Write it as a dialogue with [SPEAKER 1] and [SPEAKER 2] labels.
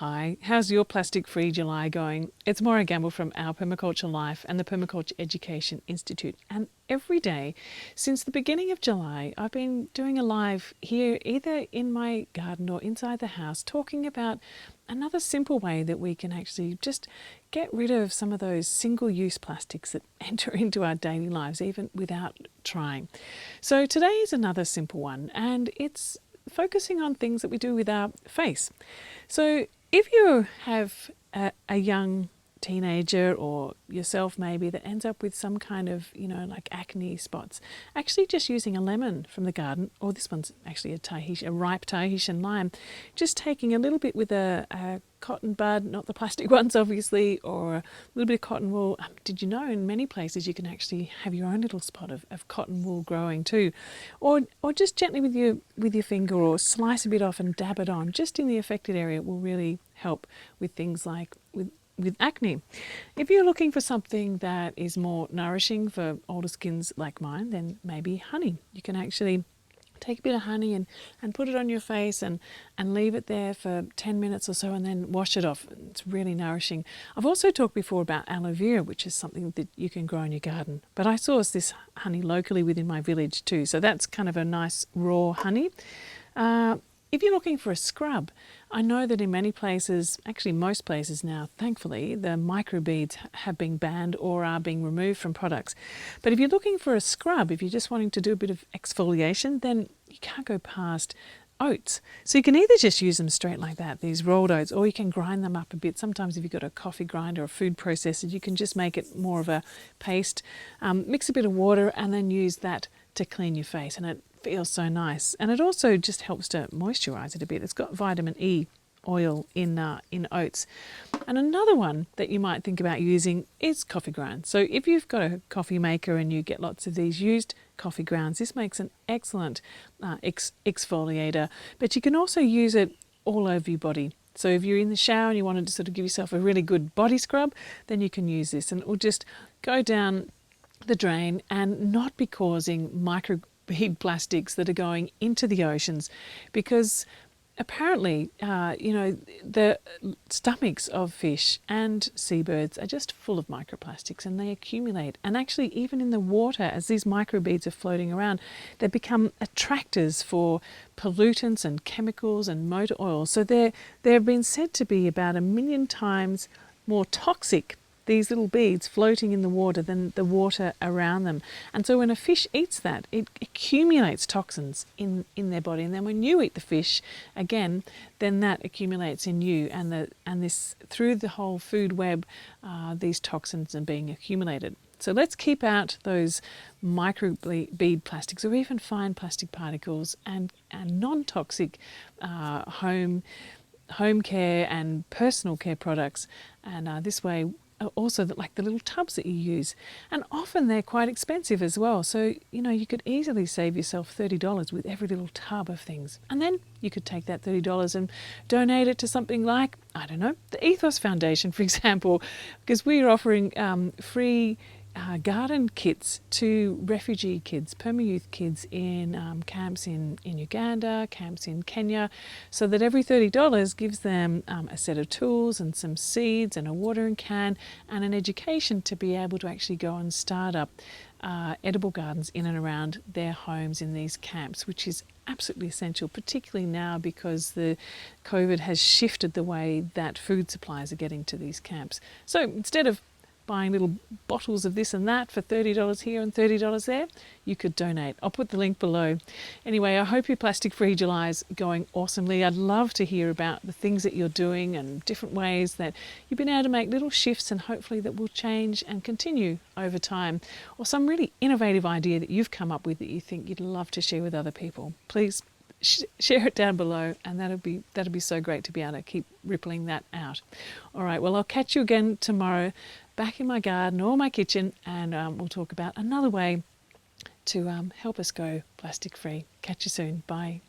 [SPEAKER 1] Hi, how's your plastic-free July going? It's Morag Gamble from Our Permaculture Life and the Permaculture Education Institute. And every day since the beginning of July, I've been doing a live here, either in my garden or inside the house, talking about another simple way that we can actually just get rid of some of those single-use plastics that enter into our daily lives, even without trying. So today is another simple one, and it's focusing on things that we do with our face. So if you have a young teenager or yourself maybe that ends up with some kind of, like acne spots, actually just using a lemon from the garden, or this one's actually a ripe Tahitian lime, just taking a little bit with a cotton bud, not the plastic ones obviously, or a little bit of cotton wool. Did you know in many places you can actually have your own little spot of cotton wool growing too, or just gently with your finger, or slice a bit off and dab it on just in the affected area. It will really help with things like with acne. If you're looking for something that is more nourishing for older skins like mine, then maybe honey. You can actually take a bit of honey and put it on your face and leave it there for 10 minutes or so and then wash it off. It's really nourishing. I've also talked before about aloe vera, which is something that you can grow in your garden. But I source this honey locally within my village too. So that's kind of a nice raw honey. If you're looking for a scrub, I know that in many places, actually most places now, thankfully, the microbeads have been banned or are being removed from products. But if you're looking for a scrub, if you're just wanting to do a bit of exfoliation, then you can't go past oats. So you can either just use them straight like that, these rolled oats, or you can grind them up a bit. Sometimes if you've got a coffee grinder or a food processor, you can just make it more of a paste, mix a bit of water and then use that to clean your face, and it feels so nice. And it also just helps to moisturize it a bit. It's got vitamin E oil in oats. And another one that you might think about using is coffee grounds. So if you've got a coffee maker and you get lots of these used coffee grounds, this makes an excellent exfoliator, but you can also use it all over your body. So if you're in the shower and you wanted to sort of give yourself a really good body scrub, then you can use this, and it will just go down the drain and not be causing microbead plastics that are going into the oceans, because apparently, the stomachs of fish and seabirds are just full of microplastics, and they accumulate. And actually, even in the water, as these microbeads are floating around, they become attractors for pollutants and chemicals and motor oil. So they've been said to be about 1 million times more toxic, these little beads floating in the water, than the water around them. And so when a fish eats that, it accumulates toxins in their body. And then when you eat the fish, again, then that accumulates in you. And this, through the whole food web, these toxins are being accumulated. So let's keep out those microbead plastics, or even fine plastic particles, and non-toxic home care and personal care products. And this way, also like the little tubs that you use, and often they're quite expensive as well. So you could easily save yourself $30 with every little tub of things, and then you could take that $30 and donate it to something like, I don't know, the Ethos Foundation, for example, because we're offering free garden kits to refugee kids, perma-youth kids in camps in Uganda, camps in Kenya, so that every $30 gives them a set of tools and some seeds and a watering can and an education to be able to actually go and start up edible gardens in and around their homes in these camps, which is absolutely essential, particularly now because the COVID has shifted the way that food supplies are getting to these camps. So instead of buying little bottles of this and that for $30 here and $30 there, you could donate. I'll put the link below. Anyway, I hope your plastic-free July is going awesomely. I'd love to hear about the things that you're doing and different ways that you've been able to make little shifts, and hopefully that will change and continue over time, or some really innovative idea that you've come up with that you think you'd love to share with other people. Please share it down below, and that'd be so great to be able to keep rippling that out. All right, well, I'll catch you again tomorrow, back in my garden or my kitchen, and we'll talk about another way to help us go plastic free. Catch you soon. Bye.